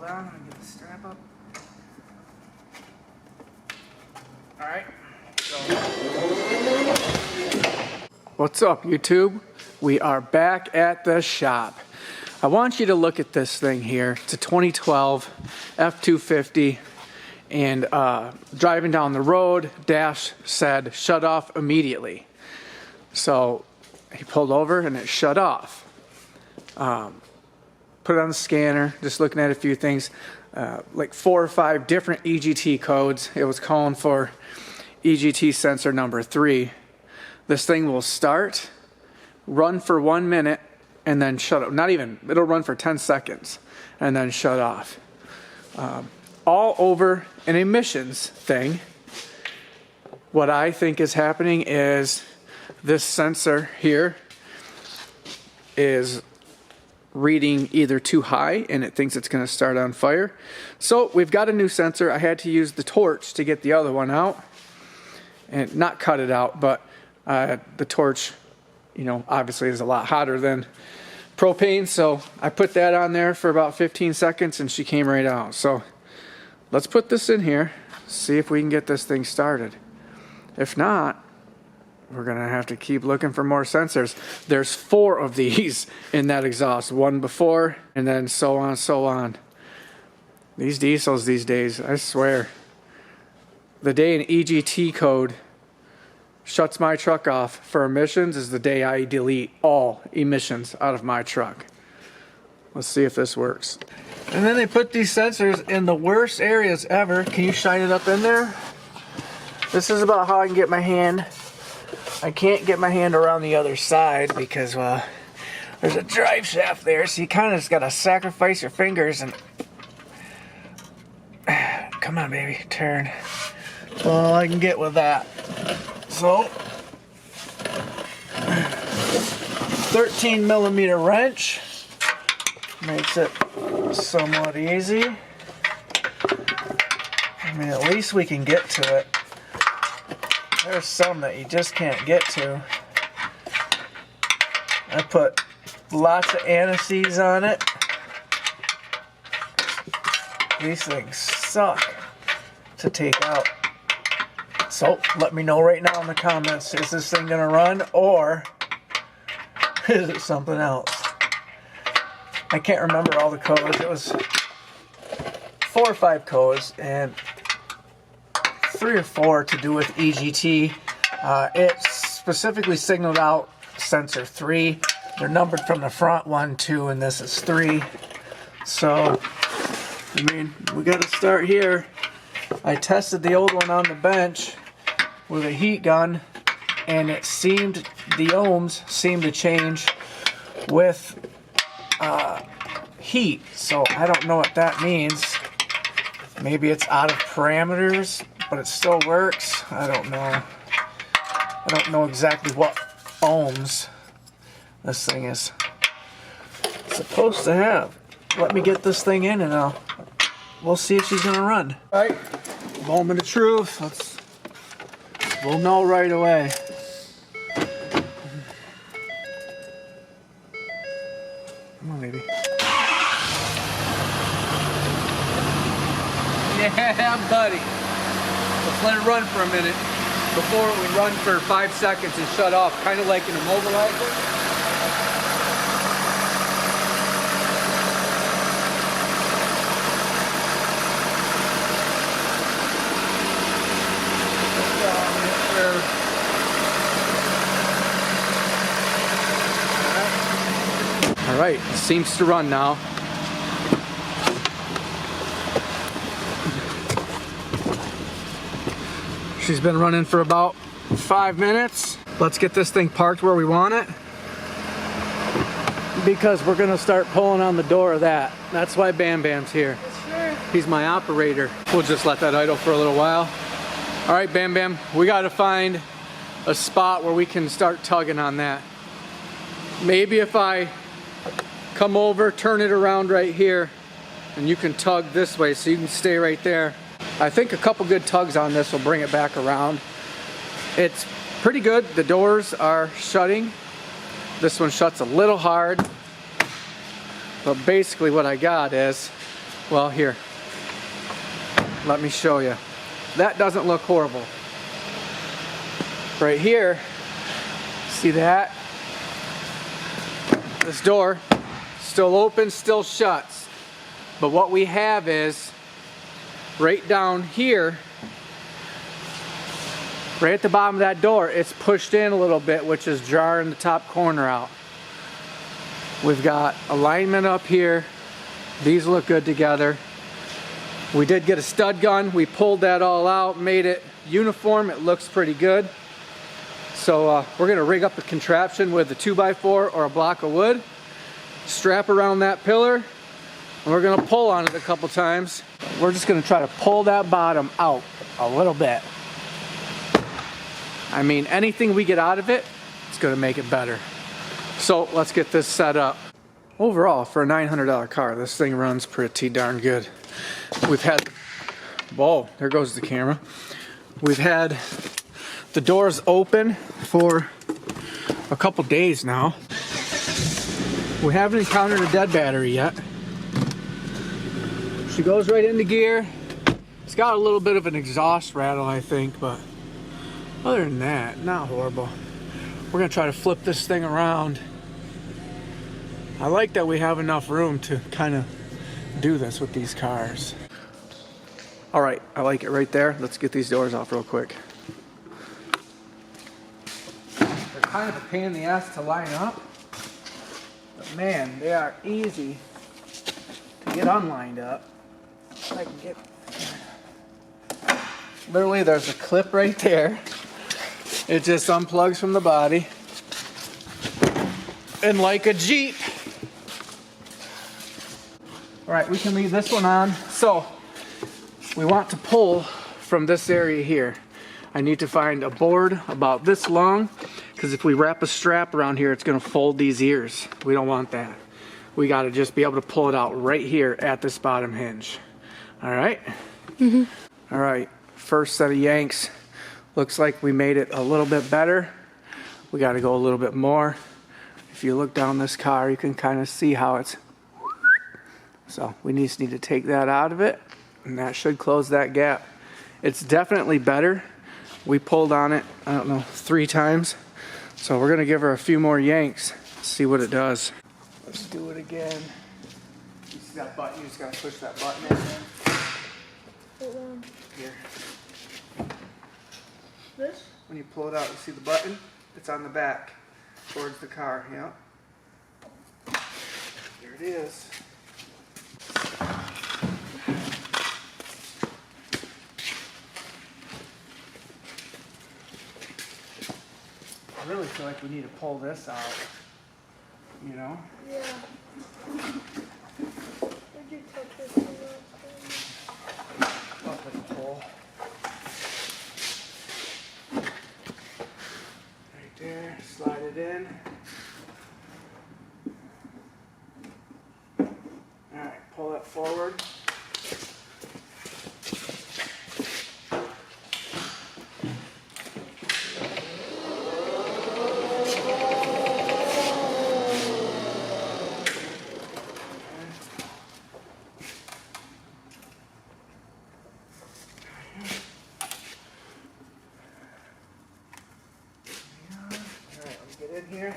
Hold on, let me get the strap up. Alright. What's up, YouTube? We are back at the shop. I want you to look at this thing here. It's a 2012 F250, and driving down the road, dash said shut off immediately. So he pulled over and it shut off. Put it on the scanner, just looking at a few things, like 4 or 5 different EGT codes. It was calling for EGT sensor number 3. This thing will start, run for 1 minute, and then shut off. Not even, it'll run for 10 seconds and then shut off. All over an emissions thing. What I think is happening is this sensor here is reading either too high and it thinks it's going to start on fire. So we've got a new sensor. I had to use the torch to get the other one out and not cut it out, but the torch, you know, obviously is a lot hotter than propane, so I put that on there for about 15 seconds and she came right out. So let's put this in here, see if we can get this thing started. If not, we're gonna have to keep looking for more sensors. There's 4 of these in that exhaust, 1 before and then so on, so on. These diesels these days, I swear, the day an EGT code shuts my truck off for emissions is the day I delete all emissions out of my truck. Let's see if this works. And then they put these sensors in the worst areas ever. Can you shine it up in there? This is about how I can get my hand. I can't get my hand around the other side because, well, there's a drive shaft there, so you kind of just gotta sacrifice your fingers and... Come on, baby, turn. All I can get with that. So, 13mm wrench makes it somewhat easy. I mean, at least we can get to it. There's some that you just can't get to. I put lots of anti-seize on it. These things suck to take out. So let me know right now in the comments, is this thing gonna run or is it something else? I can't remember all the codes. It was 4 or 5 codes and 3 or 4 to do with EGT. It specifically signaled out sensor 3. They're numbered from the front, 1, 2, and this is 3. So, I mean, we gotta start here. I tested the old one on the bench with a heat gun, and it seemed, the ohms seemed to change with heat. So I don't know what that means. Maybe it's out of parameters, but it still works. I don't know. I don't know exactly what ohms this thing is supposed to have. Let me get this thing in and we'll see if she's gonna run. All right, moment of truth. We'll know right away. Come on, baby. Yeah, buddy. Let's let it run for a minute before we run for 5 seconds and shut off, kind of like an immobilizer. All right, it seems to run now. She's been running for about 5 minutes. Let's get this thing parked where we want it, because we're gonna start pulling on the door of that. That's why Bam Bam's here. Sure. He's my operator. We'll just let that idle for a little while. All right, Bam Bam, we gotta find a spot where we can start tugging on that. Maybe if I come over, turn it around right here, and you can tug this way so you can stay right there. I think a couple good tugs on this will bring it back around. It's pretty good. The doors are shutting. This one shuts a little hard, but basically what I got is Well, here, let me show you. That doesn't look horrible. Right here, see that? This door, still open, still shuts. But what we have is, right down here, right at the bottom of that door, it's pushed in a little bit, which is jarring the top corner out. We've got alignment up here. These look good together. We did get a stud gun. We pulled that all out, made it uniform. It looks pretty good. So we're gonna rig up the contraption with a 2x4 or a block of wood, strap around that pillar, and we're gonna pull on it a couple times. We're just gonna try to pull that bottom out a little bit. I mean, anything we get out of it, it's gonna make it better. So let's get this set up. Overall, for a $900 car, this thing runs pretty darn good. We've had, whoa, there goes the camera. We've had the doors open for a couple days now. We haven't encountered a dead battery yet. She goes right into gear. It's got a little bit of an exhaust rattle, I think, but other than that, not horrible. We're gonna try to flip this thing around. I like that we have enough room to kind of do this with these cars. All right, I like it right there. Let's get these doors off real quick. They're kind of a pain in the ass to line up, but man, they are easy to get unlined up. I can get, literally there's a clip right there. It just unplugs from the body. And like a Jeep. All right, we can leave this one on. So we want to pull from this area here. I need to find a board about this long, because if we wrap a strap around here, it's gonna fold these ears. We don't want that. We gotta just be able to pull it out right here at this bottom hinge. All right? Mm-hmm. All right, first set of yanks. Looks like we made it a little bit better. We gotta go a little bit more. If you look down this car, you can kind of see how it's, so we just need to take that out of it, and that should close that gap. It's definitely better. We pulled on it, I don't know, 3 times. So we're gonna give her a few more yanks, see what it does. Let's do it again. You see that button, you just gotta push that button in. Hold on. Here. This? When you pull it out, you see the button? It's on the back, towards the car, yeah. There it is. I really feel like we need to pull this out, you know? Yeah. Where'd you touch this one last time? Up with the pole. Right there, slide it in. Alright, pull it forward. Get in here.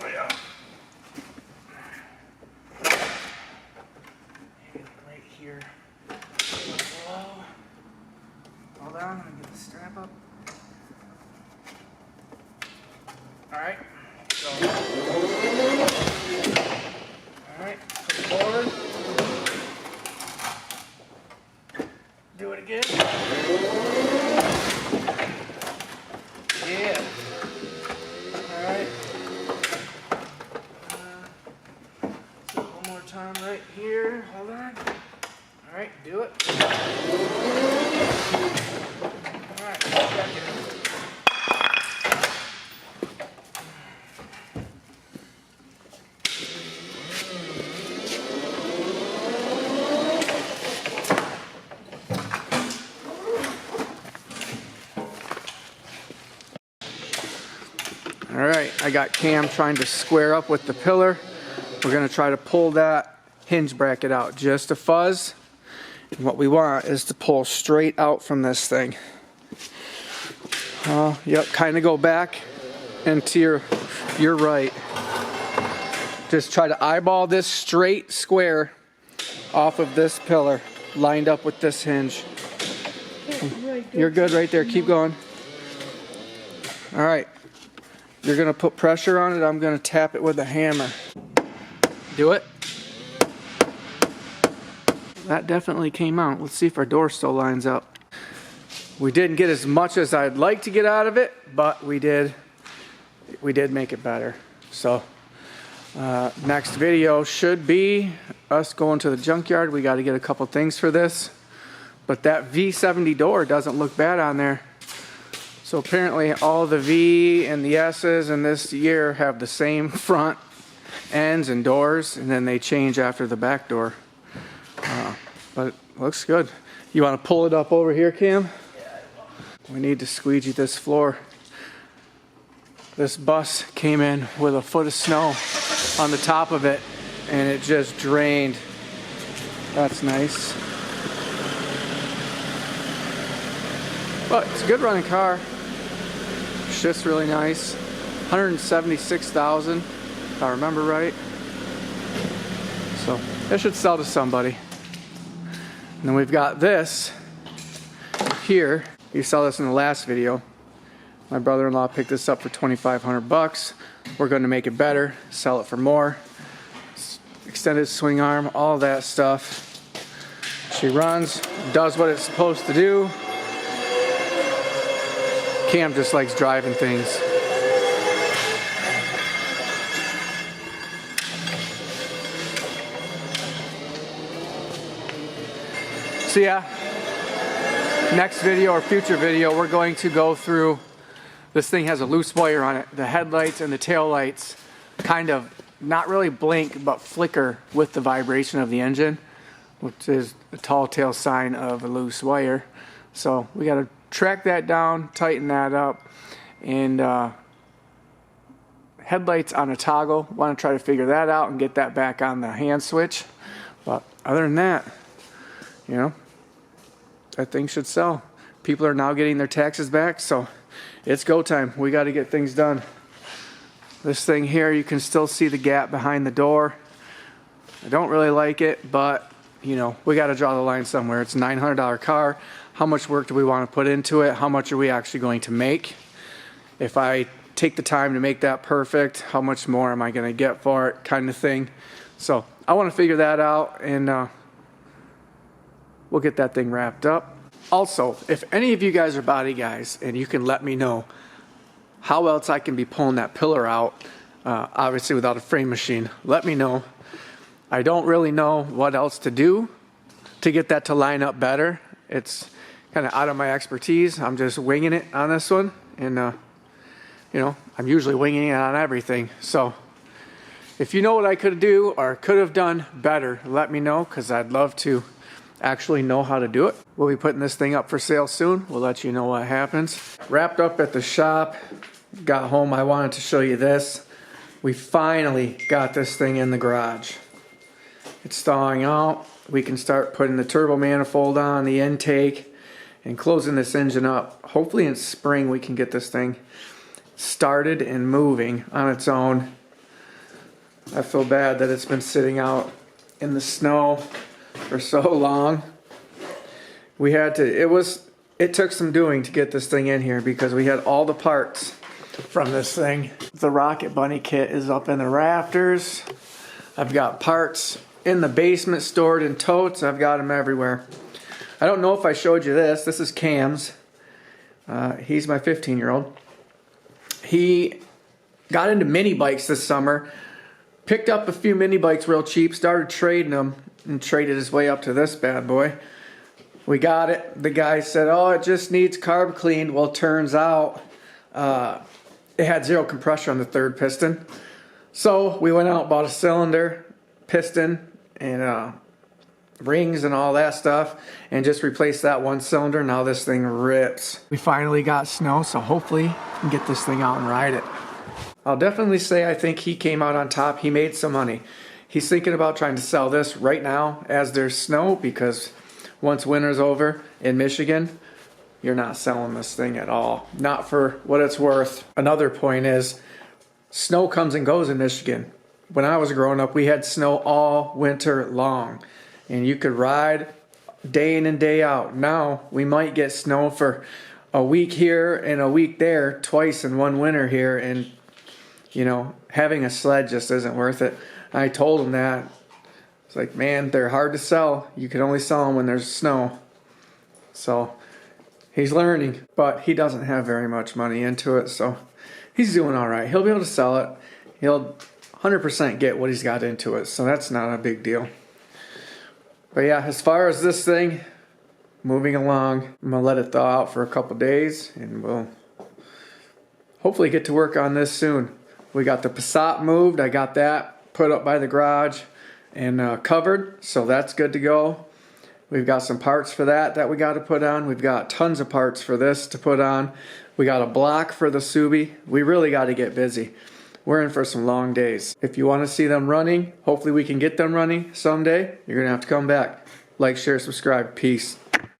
Oh yeah. Right here. Hold on, I'm gonna get the strap up. Alright. So. Alright, put it forward. Do it again. Yeah. Alright. One more time right here. Hold on. Alright, do it. Alright, Alright, I got Cam trying to square up with the pillar. We're going to try to pull that hinge bracket out, just a fuzz. And what we want is to pull straight out from this thing. Yep, kind of go back into your right. Just try to eyeball this straight square off of this pillar, lined up with this hinge. You're good right there, keep going. All right, you're gonna put pressure on it. I'm gonna tap it with a hammer. Do it. That definitely came out. Let's see if our door still lines up. We didn't get as much as I'd like to get out of it, but we did make it better. So next video should be us going to the junkyard. We got to get a couple things for this, but that V70 door doesn't look bad on there. So apparently all the V and the S's in this year have the same front ends and doors, and then they change after the back door. But it looks good. You want to pull it up over here, Cam? We need to squeegee this floor. This bus came in with a foot of snow on the top of it, and it just drained. That's nice. But it's a good running car. Shift's really nice. 176,000, if I remember right. So it should sell to somebody. And then we've got this here. You saw this in the last video. My brother-in-law picked this up for 2,500 bucks. We're going to make it better, sell it for more. Extended swing arm, all that stuff. She runs, does what it's supposed to do. Cam just likes driving things. So yeah, next video or future video, we're going to go through, this thing has a loose wire on it. The headlights and the tail lights kind of not really blink, but flicker with the vibration of the engine, which is a tall tale sign of a loose wire. So we got to track that down, tighten that up, and headlights on a toggle. Want to try to figure that out and get that back on the hand switch. But other than that, you know, that thing should sell. People are now getting their taxes back, so it's go time. We got to get things done. This thing here, you can still see the gap behind the door. I don't really like it, but you know, we got to draw the line somewhere. It's a $900 car. How much work do we want to put into it? How much are we actually going to make? If I take the time to make that perfect, how much more am I going to get for it, kind of thing. So I want to figure that out, and we'll get that thing wrapped up. Also, if any of you guys are body guys and you can let me know how else I can be pulling that pillar out, obviously without a frame machine, let me know. I don't really know what else to do to get that to line up better. It's kind of out of my expertise. I'm just winging it on this one, and you know, I'm usually winging it on everything. So if you know what I could do or could have done better, let me know, because I'd love to actually know how to do it. We'll be putting this thing up for sale soon. We'll let you know what happens. Wrapped up at the shop. Got home, I wanted to show you this. We finally got this thing in the garage. It's thawing out. We can start putting the turbo manifold on, the intake, and closing this engine up. Hopefully in spring we can get this thing started and moving on its own. I feel bad that it's been sitting out in the snow for so long. We had to, it took some doing to get this thing in here, because we had all the parts from this thing. The Rocket Bunny kit is up in the rafters. I've got parts in the basement stored in totes. I've got them everywhere. I don't know if I showed you this. This is Cam's. He's my 15-year-old. He got into mini bikes this summer. Picked up a few mini bikes real cheap. Started trading them and traded his way up to this bad boy. We got it. The guy said, oh, it just needs carb cleaned. Well, turns out it had zero compression on the third piston. So we went out and bought a cylinder, piston, and rings and all that stuff, and just replaced that one cylinder. Now this thing rips. We finally got snow, so hopefully we can get this thing out and ride it. I'll definitely say I think he came out on top. He made some money. He's thinking about trying to sell this right now as there's snow, because once winter's over in Michigan, you're not selling this thing at all. Not for what it's worth. Another point is, snow comes and goes in Michigan. When I was growing up, we had snow all winter long, and you could ride day in and day out. Now we might get snow for a week here and a week there, twice in one winter here, and you know, having a sled just isn't worth it. I told him that. It's like, man, they're hard to sell. You can only sell them when there's snow. So he's learning, but he doesn't have very much money into it, so he's doing all right. He'll be able to sell it. He'll 100% get what he's got into it, so that's not a big deal. But yeah, as far as this thing, moving along, I'm gonna let it thaw out for a couple days, and we'll hopefully get to work on this soon. We got the Passat moved. I got that put up by the garage and covered, so that's good to go. We've got some parts for that we got to put on. We've got tons of parts for this to put on. We got a block for the Subi. We really got to get busy. We're in for some long days. If you want to see them running, hopefully we can get them running someday, you're going to have to come back. Like, share, subscribe. Peace.